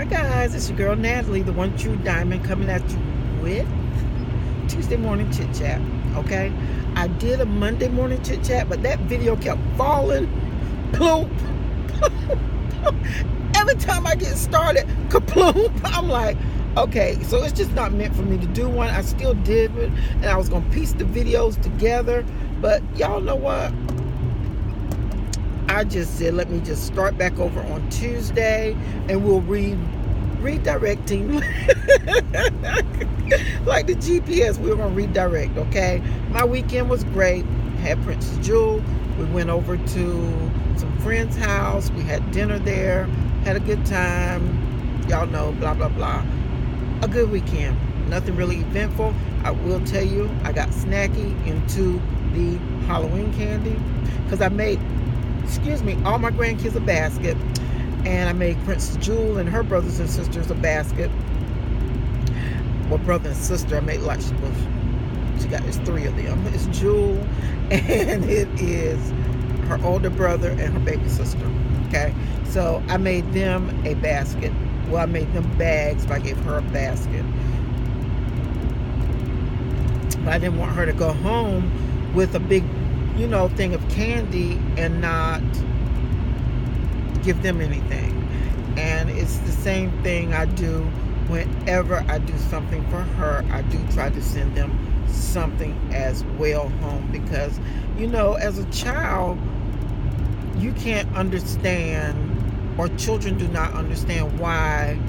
Hi guys, it's your girl Natalie, the one true diamond, coming at you with Tuesday morning chit chat. Okay, I did a Monday morning chit chat, but that video kept falling. Ploop. Every time I get started, kaploop. I'm like, okay, so it's just not meant for me to do one. I still did it, and I was gonna piece the videos together, but y'all know what? I just said, let me just start back over on Tuesday, and we'll redirecting like the GPS. We're gonna redirect. Okay, my weekend was great. Had Princess Jewel. We went over to some friend's house. We had dinner there. Had a good time. Y'all know, blah blah blah. A good weekend. Nothing really eventful. I will tell you, I got snacky into the Halloween candy because I made, all my grandkids a basket, and I made Princess Jewel and her brothers and sisters a basket. Well, brother and sister, I made like there's three of them. It's Jewel, and it is her older brother and her baby sister. Okay, so I made them a basket. Well, I made them bags, but I gave her a basket. But I didn't want her to go home with a big, thing of candy and not give them anything. And it's the same thing I do whenever I do something for her. I do try to send them something as well home, because as a child, you can't understand, or children do not understand, why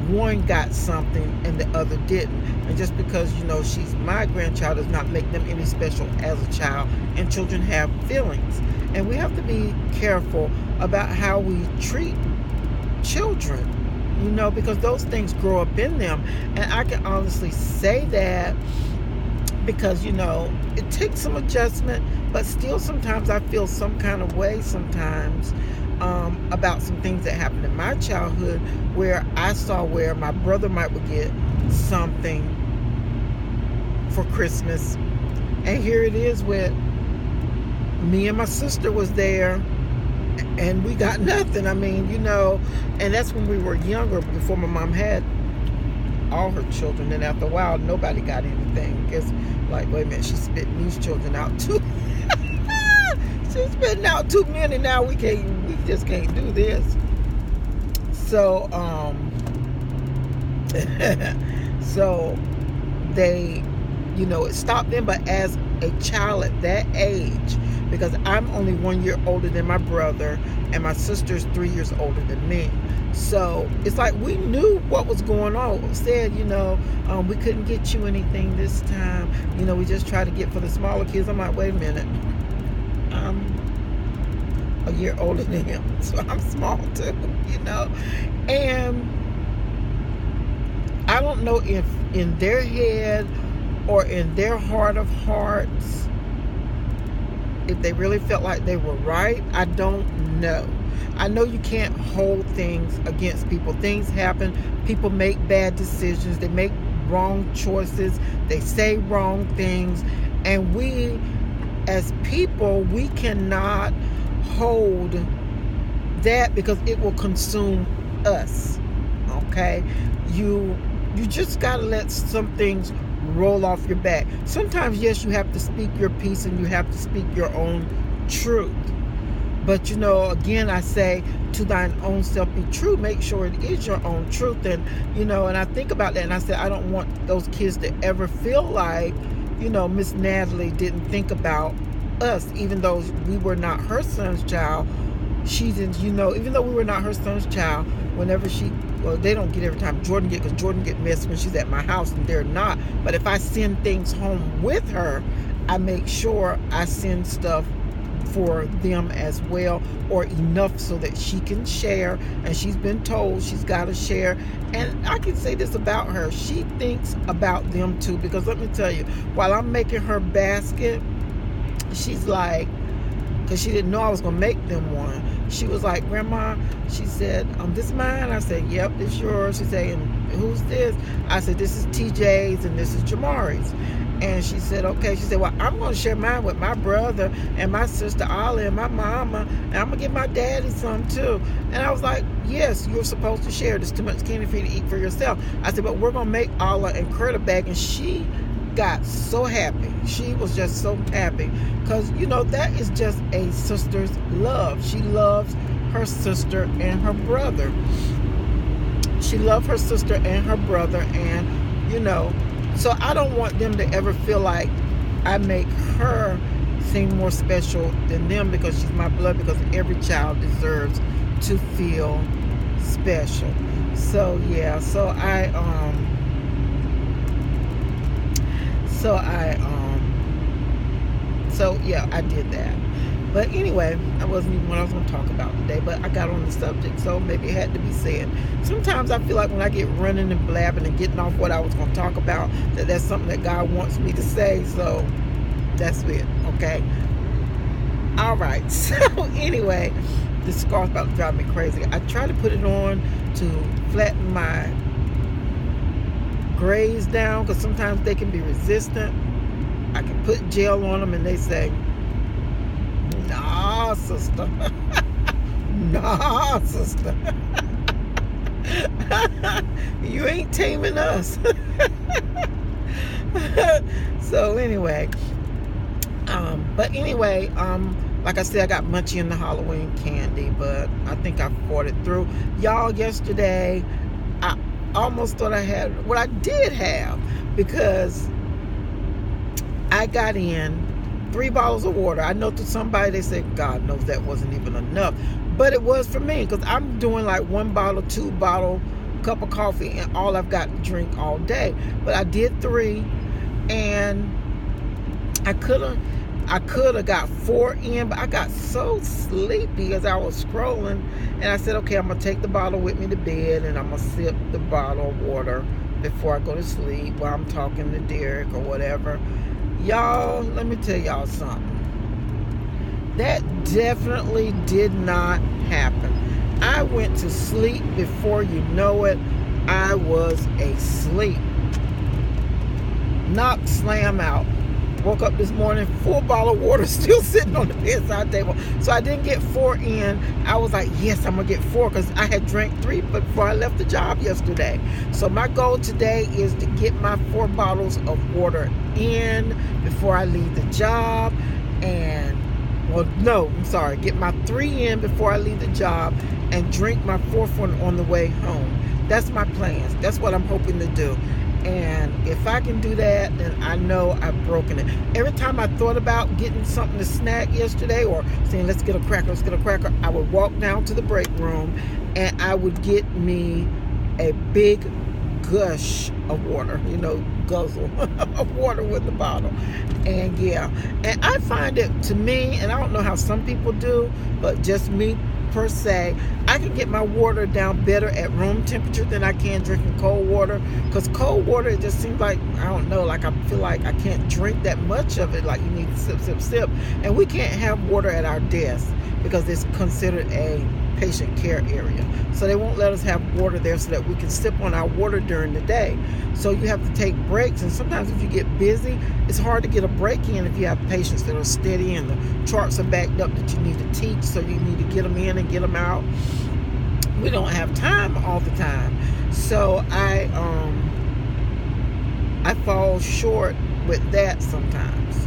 one got something and the other didn't. And just because she's my grandchild does not make them any special as a child. And children have feelings, and we have to be careful about how we treat children, because those things grow up in them. And I can honestly say that because it takes some adjustment, but still sometimes I feel some kind of way sometimes about some things that happened in my childhood, where I saw where my brother might would get something for Christmas, and here it is with me and my sister was there and we got nothing. I mean, and that's when we were younger, before my mom had all her children, and after a while nobody got anything. It's like, wait a minute, she's spitting these children out too. She's spitting out too many now. We just can't do this. So so they, it stopped them. But as a child at that age, because I'm only 1 year older than my brother, and my sister's 3 years older than me, so it's like we knew what was going on. We said, we couldn't get you anything this time. We just tried to get for the smaller kids. I'm like, wait a minute, I'm a year older than him, so I'm small too, and I don't know if in their head or in their heart of hearts, if they really felt like they were right. I don't know. I know you can't hold things against people. Things happen. People make bad decisions. They make wrong choices. They say wrong things. And we, as people, we cannot hold that, because it will consume us. Okay? You just got to let some things roll off your back. Sometimes, yes, you have to speak your piece and you have to speak your own truth. But again, I say, to thine own self be true. Make sure it is your own truth. And and I think about that, and I said, I don't want those kids to ever feel like Miss Natalie didn't think about us, even though we were not her son's child. She didn't, even though we were not her son's child, whenever they don't get every time Jordan get, because Jordan get missed when she's at my house and they're not. But if I send things home with her, I make sure I send stuff for them as well, or enough so that she can share. And she's been told she's got to share. And I can say this about her, she thinks about them too, because let me tell you, while I'm making her basket, she's like, because she didn't know I was going to make them one, she was like, Grandma, she said, this mine? I said, yep, it's yours. She said, and who's this? I said, this is TJ's and this is Jamari's. And she said, okay. She said, well, I'm going to share mine with my brother and my sister Ollie and my mama, and I'm going to give my daddy some too. And I was like, yes, you're supposed to share. There's too much candy for you to eat for yourself. I said, but we're going to make Olla and Kurt a bag. And she got so happy. She was just so happy because, you know, that is just a sister's love. She loves her sister and her brother. She loved her sister and her brother, and, you know, so I don't want them to ever feel like I make her seem more special than them because she's my blood, because every child deserves to feel special. So yeah, so yeah, I did that. But anyway, I wasn't even what I was going to talk about today, but I got on the subject, so maybe it had to be said. Sometimes I feel like when I get running and blabbing and getting off what I was going to talk about, that's something that God wants me to say, so that's it, okay? All right, so anyway, this scarf's about to drive me crazy. I try to put it on to flatten my grays down because sometimes they can be resistant. I can put gel on them and they say, nah, sister. Nah, sister. You ain't taming us. So anyway, like I said, I got Munchie in the Halloween candy, but I think I fought it through. Y'all, yesterday, I almost thought I had what I did have, because I got in 3 bottles of water. I know to somebody they said, God knows that wasn't even enough. But it was for me, because I'm doing like 1 bottle, 2 bottle, cup of coffee, and all I've got to drink all day. But I did 3, and I could have got 4 in, but I got so sleepy as I was scrolling, and I said, okay, I'm going to take the bottle with me to bed, and I'm going to sip the bottle of water before I go to sleep while I'm talking to Derek or whatever. Y'all, let me tell y'all something. That definitely did not happen. I went to sleep before you know it. I was asleep. Knock, slam out. Woke up this morning, full bottle of water still sitting on the bedside table. So I didn't get 4 in. I was like, yes, I'm going to get 4, because I had drank 3 before I left the job yesterday. So my goal today is to get my 4 bottles of water in before I leave the job. And, well, no, I'm sorry. Get my 3 in before I leave the job and drink my 4th one on the way home. That's my plans. That's what I'm hoping to do. And if I can do that, then I know I've broken it. Every time I thought about getting something to snack yesterday, or saying, let's get a cracker, I would walk down to the break room and I would get me a big gush of water, guzzle of water with the bottle. And yeah, and I find it, to me, and I don't know how some people do, but just me per se, I can get my water down better at room temperature than I can drinking cold water, because cold water, it just seems like, I don't know, like I feel like I can't drink that much of it, like you need to sip, and we can't have water at our desk because it's considered a patient care area, so they won't let us have water there so that we can sip on our water during the day. So you have to take breaks, and sometimes if you get busy, it's hard to get a break in if you have patients that are steady and the charts are backed up that you need to teach, so you need to get them in and get them out. We don't have time all the time, so I fall short with that sometimes.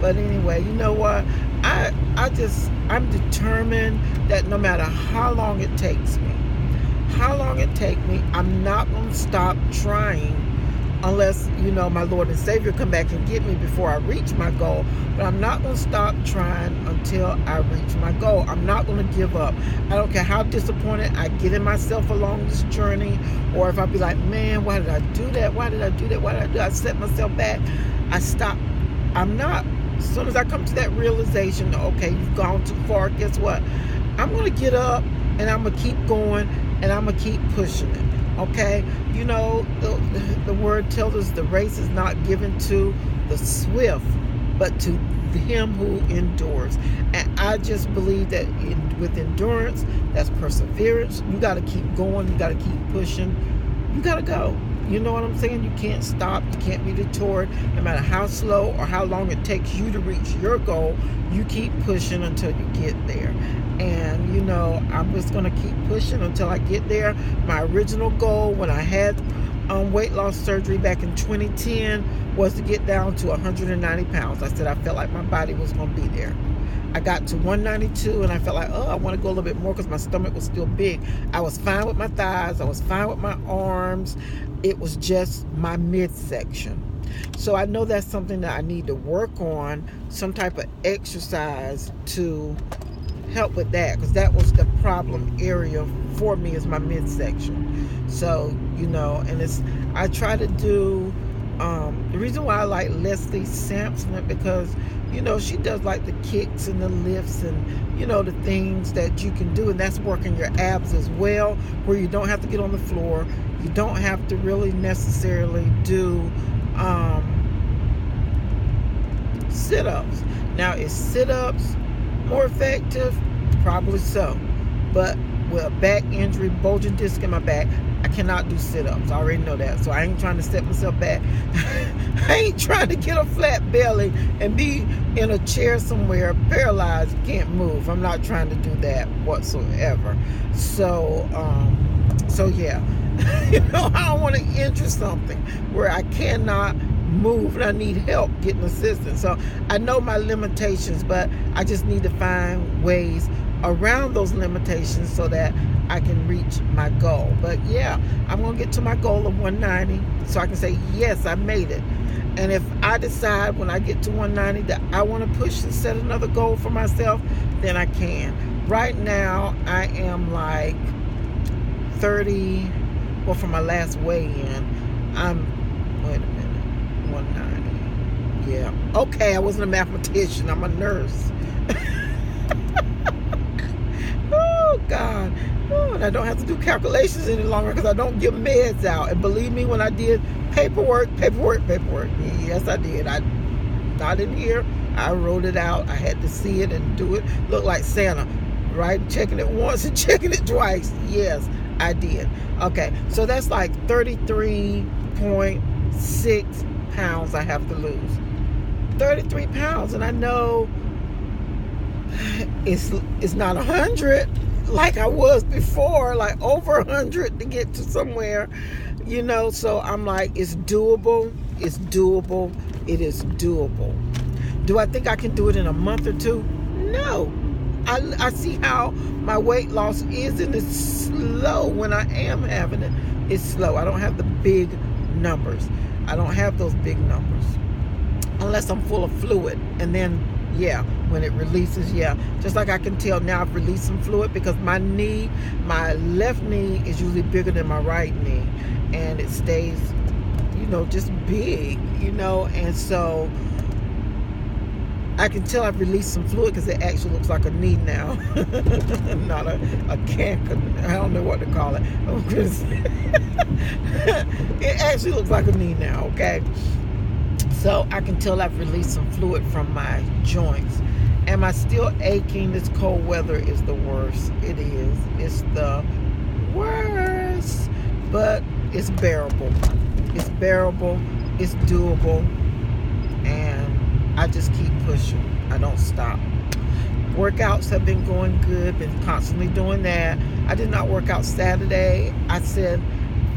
But anyway, you know what? I'm determined that no matter how long it takes me, I'm not going to stop trying unless, my Lord and Savior come back and get me before I reach my goal. But I'm not going to stop trying until I reach my goal. I'm not going to give up. I don't care how disappointed I get in myself along this journey, or if I be like, man, why did I do that? I set myself back. I stop. I'm not. As soon as I come to that realization, okay, you've gone too far, guess what? I'm going to get up and I'm going to keep going and I'm going to keep pushing it, okay? The word tells us the race is not given to the swift, but to him who endures. And I just believe that with endurance, that's perseverance. You got to keep going. You got to keep pushing. you gotta go. You know what I'm saying? You can't stop. You can't be detoured. No matter how slow or how long it takes you to reach your goal, you keep pushing until you get there. And, you know, I'm just going to keep pushing until I get there. My original goal when I had weight loss surgery back in 2010 was to get down to 190 pounds. I said I felt like my body was going to be there. I got to 192 and I felt like, oh, I want to go a little bit more because my stomach was still big. I was fine with my thighs. I was fine with my arms. It was just my midsection. So I know that's something that I need to work on, some type of exercise to help with that, because that was the problem area for me, is my midsection. So, you know, and I try to do, the reason why I like Leslie Sampson, because, you know, she does like the kicks and the lifts and, you know, the things that you can do, and that's working your abs as well, where you don't have to get on the floor. You don't have to really necessarily do sit-ups. Now, is sit-ups more effective? Probably so. But with a back injury, bulging disc in my back, I cannot do sit-ups. I already know that. So I ain't trying to set myself back. I ain't trying to get a flat belly and be in a chair somewhere paralyzed, can't move. I'm not trying to do that whatsoever. So yeah. You know, I don't want to enter something where I cannot move and I need help getting assistance. So I know my limitations, but I just need to find ways around those limitations so that I can reach my goal. But yeah, I'm going to get to my goal of 190 so I can say, yes, I made it. And if I decide when I get to 190 that I want to push and set another goal for myself, then I can. Right now, I am like 30, well, for my last weigh-in, wait a minute, 190. Yeah. Okay, I wasn't a mathematician. I'm a nurse. Oh, God. Oh, and I don't have to do calculations any longer because I don't give meds out. And believe me, when I did paperwork. Yes, I did. Not in here. I wrote it out. I had to see it and do it. Looked like Santa, right? Checking it once and checking it twice. Yes, I did. Okay, so that's like 33.6 pounds I have to lose. 33 pounds, and I know it's not 100 like I was before, like over 100 to get to somewhere, you know. So I'm like, it's doable. It's doable. It is doable. Do I think I can do it in a month or two? No. I see how my weight loss is, and it's slow when I am having it. It's slow. I don't have the big numbers. I don't have those big numbers unless I'm full of fluid. And then, yeah, when it releases, yeah. Just like I can tell now I've released some fluid, because my left knee is usually bigger than my right knee. And it stays, you know, just big, you know. And so I can tell I've released some fluid because it actually looks like a knee now. Not a canker. I don't know what to call it. It actually looks like a knee now, okay? So I can tell I've released some fluid from my joints. Am I still aching? This cold weather is the worst. It is. It's the worst. But it's bearable. It's bearable. It's doable. And I just keep pushing. I don't stop. Workouts have been going good. Been constantly doing that. I did not work out Saturday. I said,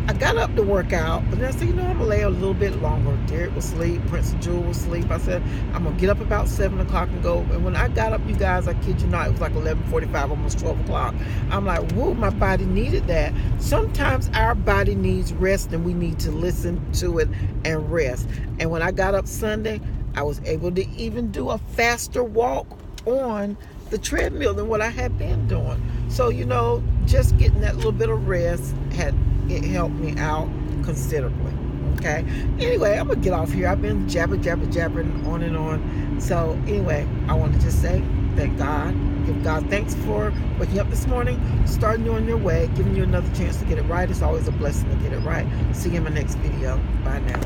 I got up to work out, but then I said, you know, I'm going to lay a little bit longer. Derek will sleep. Prince and Jewel will sleep. I said, I'm going to get up about 7 o'clock and go. And when I got up, you guys, I kid you not, it was like 11:45, almost 12 o'clock. I'm like, whoa, my body needed that. Sometimes our body needs rest, and we need to listen to it and rest. And when I got up Sunday, I was able to even do a faster walk on the treadmill than what I had been doing. So, you know, just getting that little bit of rest helped me out considerably. Okay. Anyway, I'm gonna get off here. I've been jabbering on and on. So anyway, I want to just say thank God. Give God thanks for waking up this morning, starting you on your way, giving you another chance to get it right. It's always a blessing to get it right. See you in my next video. Bye now.